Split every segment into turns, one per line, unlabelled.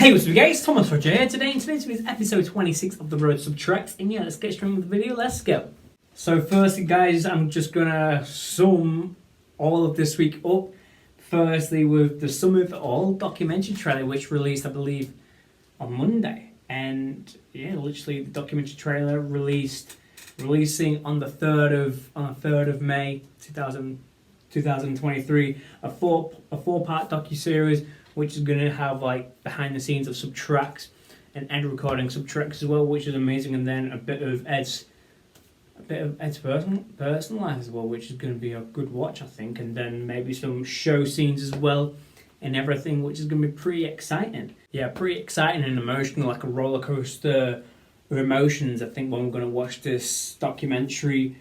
Hey, what's up guys, Thomas Roger here today, and today is episode 26 of the Road Subtracts, and yeah, let's get straight with the video, let's go. So firstly guys, I'm just gonna sum all of this week up, firstly with the Sum of It All documentary trailer, which released I believe on Monday, and yeah, literally the documentary trailer releasing on the 3rd of May 2023, a four-part docuseries which is going to have like behind the scenes of Subtracts and Ed recording Subtracts as well, which is amazing, and then a bit of Ed's personal life as well, which is going to be a good watch I think, and then maybe some show scenes as well and everything, which is going to be pretty exciting. Yeah, pretty exciting and emotional, like a roller coaster of emotions. I think when we're going to watch this documentary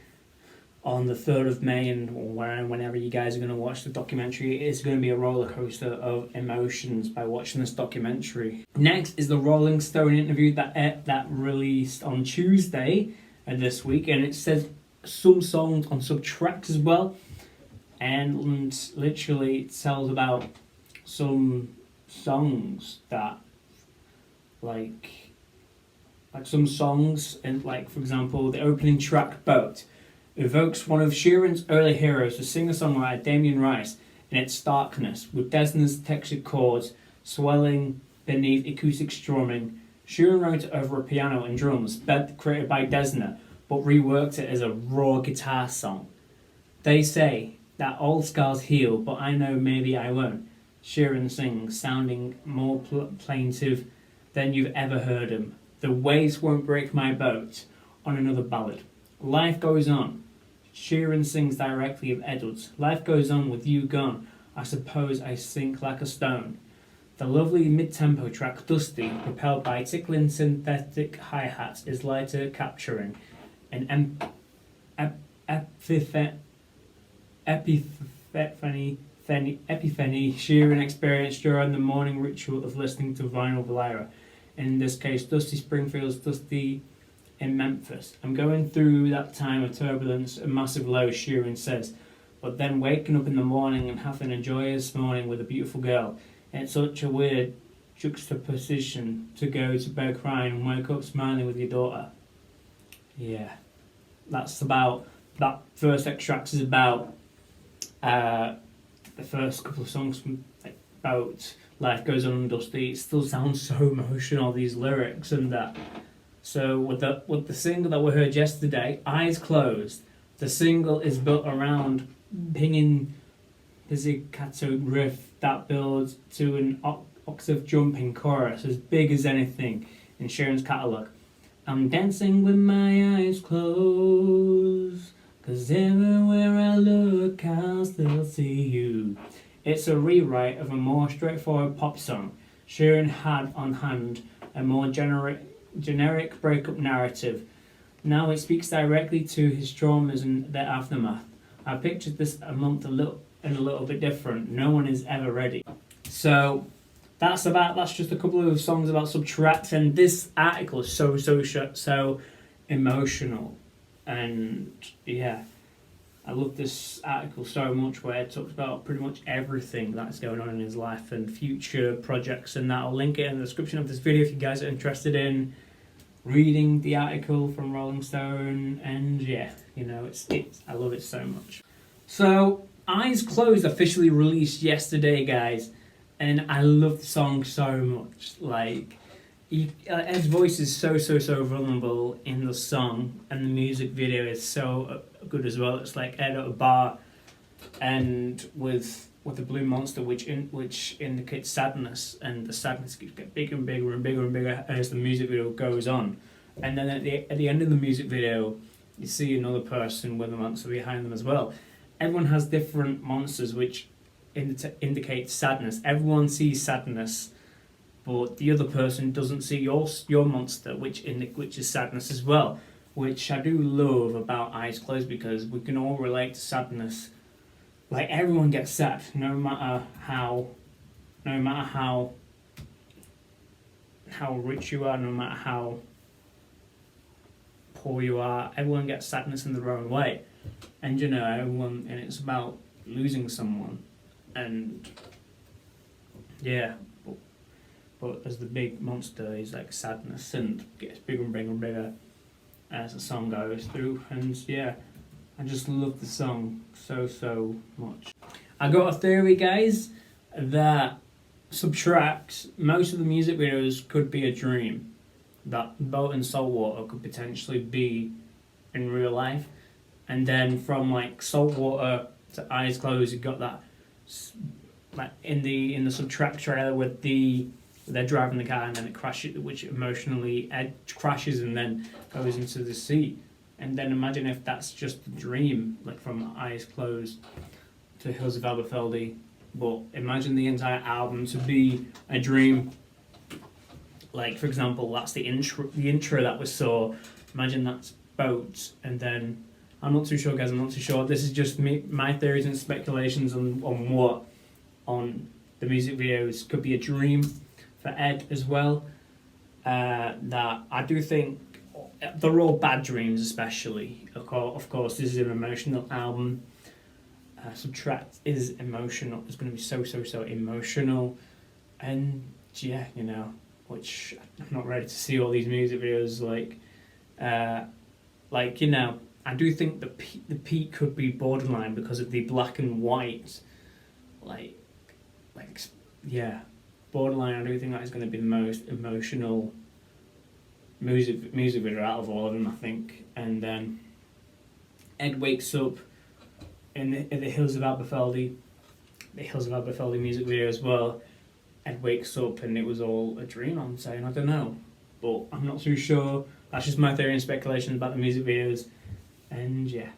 on the 3rd of May, and whenever you guys are going to watch the documentary, it's going to be a roller coaster of emotions by watching this documentary. Next is the Rolling Stone interview that released on Tuesday this week, and it says some songs on Subtracts as well, and literally it tells about some songs that like some songs, and like for example the opening track Boat evokes one of Sheeran's early heroes, the singer-songwriter Damien Rice, in its starkness, with Desna's textured chords swelling beneath acoustic strumming. Sheeran wrote it over a piano and drums, created by Desna, but reworked it as a raw guitar song. They say that old scars heal, but I know maybe I won't. Sheeran sings, sounding more plaintive than you've ever heard him. The waves won't break my boat, on another ballad. Life goes on. Sheeran sings directly of Edwards. Life goes on with you gone. I suppose I sink like a stone. The lovely mid-tempo track Dusty, propelled by tickling synthetic hi-hats, is lighter, capturing an epiphany Sheeran experienced during the morning ritual of listening to vinyl Valera. In this case, Dusty Springfield's Dusty in Memphis. I'm going through that time of turbulence and massive lows, Sheeran says, but then waking up in the morning and having a joyous morning with a beautiful girl. It's such a weird juxtaposition to go to bed crying and wake up smiling with your daughter. Yeah, that's about, that first extract is about the first couple of songs from, like, about Life Goes On and Dusty. It still sounds so emotional, these lyrics and that. So with the single that we heard yesterday, Eyes Closed, the single is built around pinging pizzicato riff that builds to an octave jumping chorus as big as anything in Sheeran's catalogue. I'm dancing with my eyes closed, 'cause everywhere I look I'll still see you. It's a rewrite of a more straightforward pop song. Sheeran had on hand a more generic breakup narrative. Now it speaks directly to his traumas and their aftermath. I pictured this a little bit different. No one is ever ready. So that's just a couple of songs about Subtracts, and this article is so emotional, and yeah, I love this article so much, where it talks about pretty much everything that's going on in his life and future projects, and that I'll link it in the description of this video if you guys are interested in reading the article from Rolling Stone. And yeah, you know, I love it so much. So Eyes Closed officially released yesterday, guys, and I love the song so much. Like, Ed's voice is so vulnerable in the song, and the music video is so good as well. It's like Ed at a bar, and with the blue monster, which indicates sadness, and the sadness keeps getting bigger and bigger and bigger and bigger as the music video goes on. And then at the end of the music video, you see another person with a monster behind them as well. Everyone has different monsters which indicate sadness. Everyone sees sadness, but the other person doesn't see your monster, which is sadness as well, which I do love about Eyes Closed, because we can all relate to sadness. Like, everyone gets sad, no matter how rich you are, no matter how poor you are. Everyone gets sadness in their own way, and you know, and it's about losing someone, and yeah. But but as the big monster is like sadness and gets bigger and bigger and bigger as the song goes through. And yeah, I just love the song so much. I got a theory, guys, that Subtract, most of the music videos could be a dream. That Boat and Saltwater could potentially be in real life. And then from like Saltwater to Eyes Closed, you got that like in the Subtract trailer with they're driving the car and then it crashes, which emotionally crashes and then goes into the sea. And then imagine if that's just a dream, like from Eyes Closed to Hills of Aberfeldy. But imagine the entire album to be a dream. Like, for example, that's the intro that we saw. Imagine that's Boats, and then I'm not too sure, guys. I'm not too sure. This is just my theories and speculations on what on the music videos could be a dream for Ed as well. That I do think they're all bad dreams, especially. Of course, this is an emotional album. Subtract is emotional. It's going to be so emotional, and yeah, you know, which I'm not ready to see all these music videos like you know. I do think the peak could be Borderline because of the black and white, like yeah, Borderline. I do think that is going to be the most emotional music video out of all of them, I think. And then Ed wakes up in the Hills of Aberfeldy, music video as well. Ed wakes up and it was all a dream, I'm saying. I don't know, but I'm not too sure. That's just my theory and speculation about the music videos. And yeah,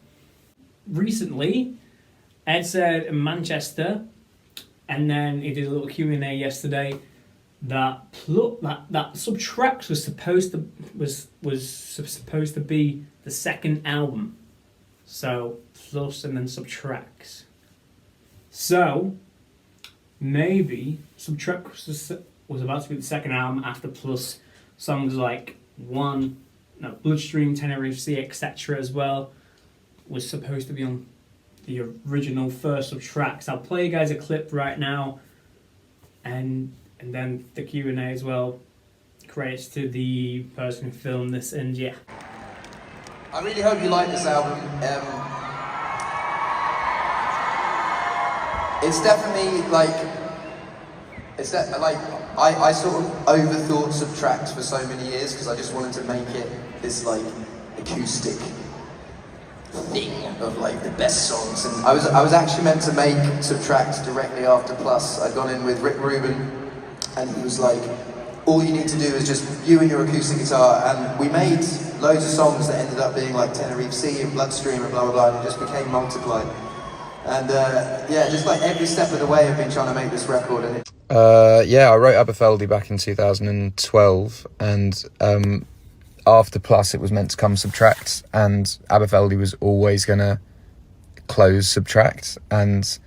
recently Ed said in Manchester, and then he did a little Q&A yesterday, that Subtract was supposed to be the second album. So Plus and then Subtracts. So maybe Subtract was about to be the second album after Plus. Songs like Bloodstream, Tenerife Sea, etc. as well was supposed to be on the original first Subtracts. I'll play you guys a clip right now, and then the Q&A as well. Credits to the person who filmed this, and yeah.
I really hope you like this album. It's definitely I sort of overthought Subtract for so many years because I just wanted to make it this like acoustic thing of like the best songs. And I was actually meant to make Subtract directly after Plus. I'd gone in with Rick Rubin, and he was like, all you need to do is just you and your acoustic guitar, and we made loads of songs that ended up being like Tenerife Sea and Bloodstream and blah blah blah, and it just became Multiply. And yeah, just like every step of the way I've been trying to make this record. And
yeah, I wrote Aberfeldy back in 2012, and after Plus it was meant to come Subtract, and Aberfeldy was always going to close Subtract. And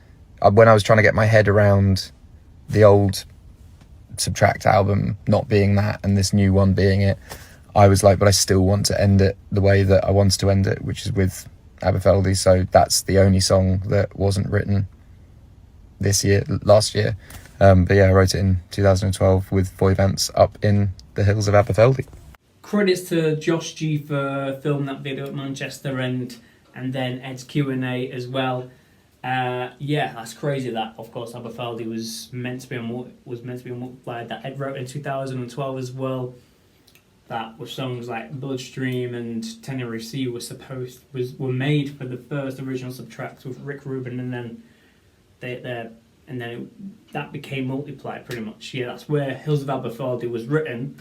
when I was trying to get my head around the old Subtract album not being that and this new one being it, I was like, but I still want to end it the way that I wanted to end it, which is with Aberfeldy. So that's the only song that wasn't written last year. But yeah, I wrote it in 2012 with Boy Vance up in the Hills of Aberfeldy.
Credits to Josh G for filming that video at Manchester, and then Ed's Q&A as well. Yeah, that's crazy that, of course, Aberfeldy was meant to be Multiplied, that Ed wrote in 2012 as well. That with songs like Bloodstream and Tenerife Sea were made for the first original Subtract with Rick Rubin, and then that became Multiplied pretty much. Yeah, that's where Hills of Aberfeldy was written,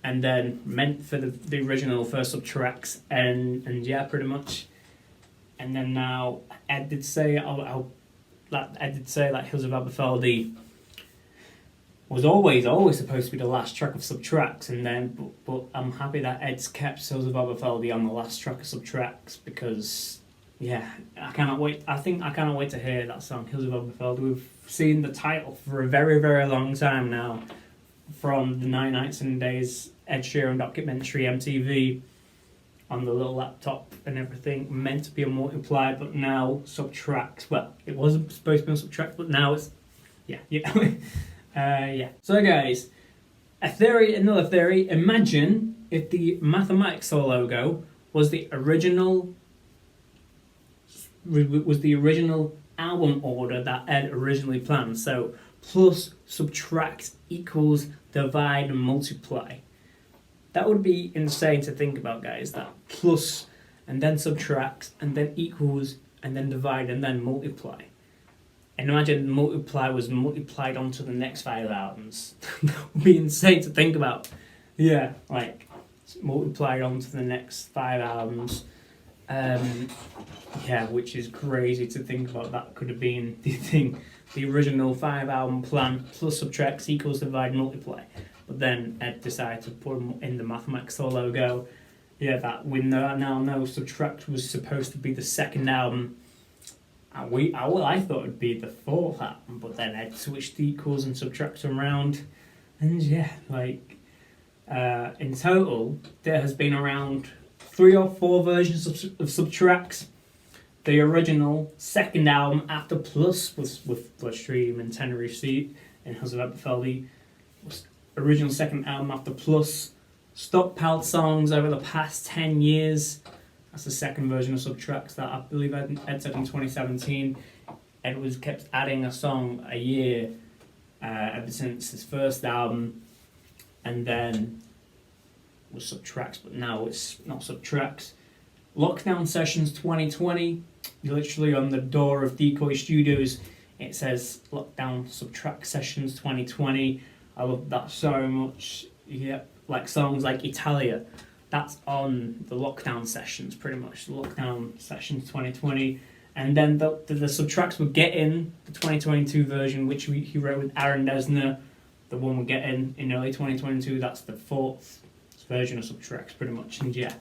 and then meant for the original first Subtracts, and yeah, pretty much. And then now Ed did say that Hills of Aberfeldy was always supposed to be the last track of Subtracts, and then but I'm happy that Ed's kept Hills of Aberfeldy on the last track of Subtracts, because yeah, I cannot wait. I cannot wait to hear that song, Hills of Aberfeldy. We've seen the title for a very, very long time now, from the 9 Nights and Days Ed Sheeran documentary, MTV, on the little laptop and everything, meant to be a Multiplied, but now Subtract. Well, it wasn't supposed to be a Subtract, but now it's, yeah, you know. Yeah. So guys, Another theory. Imagine if the Mathematics logo was the original album order that Ed originally planned. So plus, subtract, equals, divide, and multiply. That would be insane to think about, guys. That plus, and then subtract, and then equals, and then divide, and then multiply. And imagine multiply was multiplied onto the next 5 albums. That would be insane to think about. Yeah, like multiplied onto the next 5 albums. Yeah, which is crazy to think about. That could have been the thing, the original 5 album plan, plus subtract, equals, divide, multiply. But then Ed decided to put them in the Mathematics logo. Yeah, that we now know Subtract was supposed to be the second album. I thought it'd be the 4th album, but then Ed switched the equals and subtracts around. And yeah, like, in total, there has been around 3 or 4 versions of Subtracts. The original second album after Plus was with Bloodstream and Tenor Receipt and House of Epifeldy. Original second album after Plus. Stockpiled songs over the past 10 years. That's the second version of Subtracts that I believe Ed said in 2017. Ed was kept adding a song a year ever since his first album, and then was Subtracts, but now it's not Subtracts. Lockdown Sessions 2020, literally on the door of Decoy Studios, it says Lockdown Subtract Sessions 2020. I love that so much. Yeah, like songs like Italia, that's on the Lockdown Sessions, pretty much. The Lockdown Sessions 2020. And then the Subtracts would get in the 2022 version, which he wrote with Aaron Dessner. The one we're getting in early 2022, that's the 4th version of Subtracts, pretty much. And yeah.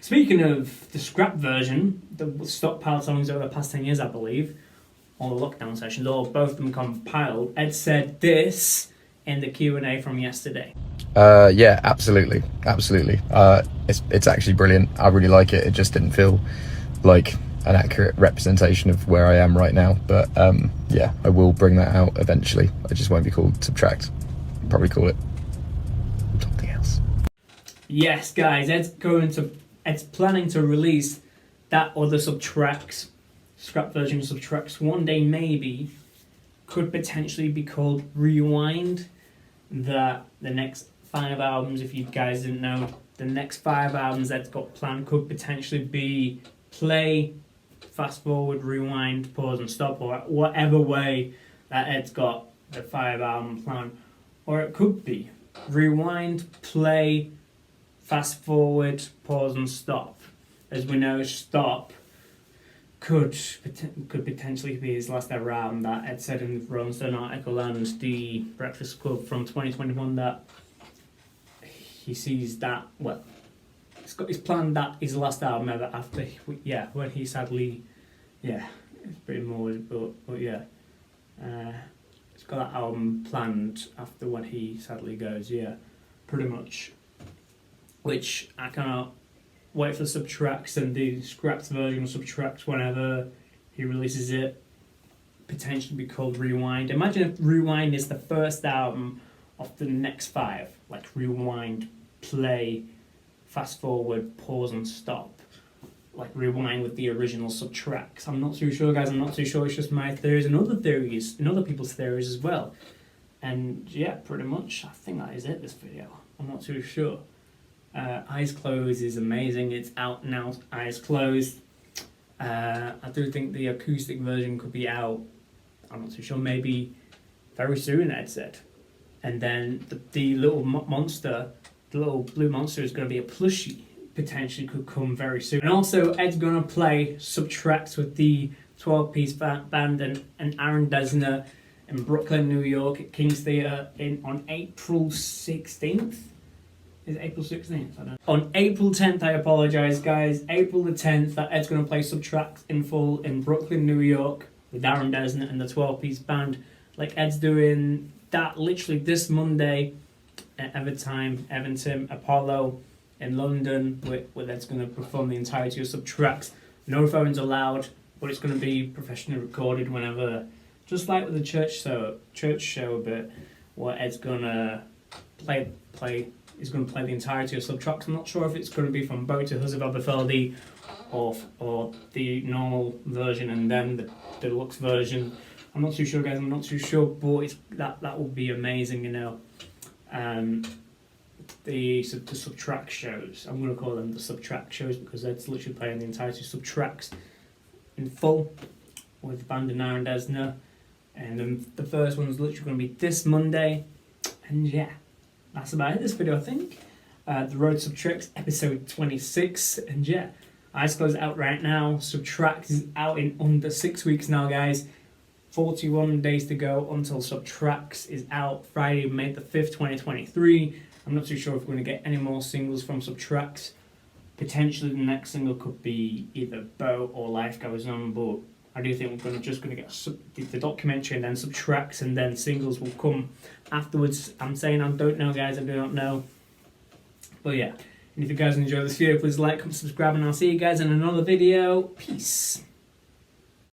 Speaking of the scrap version, the stockpiled songs over the past 10 years, I believe, all the Lockdown Sessions, or both of them compiled, Ed said this in the Q&A from yesterday.
Yeah, absolutely. It's actually brilliant. I really like it. It just didn't feel like an accurate representation of where I am right now. But yeah, I will bring that out eventually. It just won't be called Subtract. I'll probably call it something else.
Yes, guys, Ed's planning to release that other Subtracts, scrap version of Subtracts, one day maybe. Could potentially be called Rewind. The next 5 albums, if you guys didn't know, the next 5 albums that's got planned could potentially be play, fast forward, rewind, pause and stop, or whatever way that Ed's got the 5 album plan. Or it could be rewind, play, fast forward, pause and stop. As we know, stop could potentially be his last ever album, that Ed said in the Rolling Stone article and the Breakfast Club from 2021 that he sees that, well, he's planned that his last album ever after, yeah, when he sadly, yeah, it's pretty morbid, but yeah, he's got that album planned after when he sadly goes, yeah, pretty much, which I cannot wait for Subtracts and the scrapped version of Subtracts whenever he releases it. Potentially be called Rewind. Imagine if Rewind is the first album of the next 5. Like Rewind, play, fast forward, pause and stop. Like Rewind with the original Subtracts. I'm not too sure, guys. I'm not too sure. It's just my theories and other people's theories as well. And yeah, pretty much. I think that is it, this video. I'm not too sure. Eyes Closed is amazing. It's out now, Eyes Closed. I do think the acoustic version could be out, I'm not too sure, maybe very soon, Ed said. And then the little monster, the little blue monster is going to be a plushie, potentially could come very soon. And also, Ed's going to play Subtracts with the 12-piece band and Aaron Dessner in Brooklyn, New York at King's Theatre on April 16th. Is it April 16th? I don't know. On April 10th, I apologise, guys. April the 10th, that Ed's going to play Subtracts in full in Brooklyn, New York with Aaron Dessner and the 12-piece band. Like Ed's doing that literally this Monday at Everton Apollo in London, where Ed's going to perform the entirety of Subtracts. No phones allowed, but it's going to be professionally recorded whenever, just like with the church show a bit, where Ed's going to is going to play the entirety of Subtracks. I'm not sure if it's going to be from Boat to Hus of Aberfeldy or the normal version and then the deluxe version. I'm not too sure, guys. I'm not too sure, but that would be amazing, you know. The Subtrack shows. I'm going to call them the Subtrack shows because that's literally playing the entirety of Subtracks in full with the band of Nara and Desna. And the first one's literally going to be this Monday. And yeah, that's about it, this video, I think. The Road Subtracks, episode 26. And yeah, Eyes Closed out right now. Subtracks is out in under 6 weeks now, guys. 41 days to go until Subtracks is out Friday, May the 5th, 2023. I'm not too sure if we're going to get any more singles from Subtracks. Potentially the next single could be either Boat or Life Goes On, but I do think we're just going to get the documentary and then Subtracks and then singles will come afterwards. I'm saying I don't know, guys, I do not know. But yeah, and if you guys enjoyed this video, please like, comment, subscribe, and I'll see you guys in another video. Peace.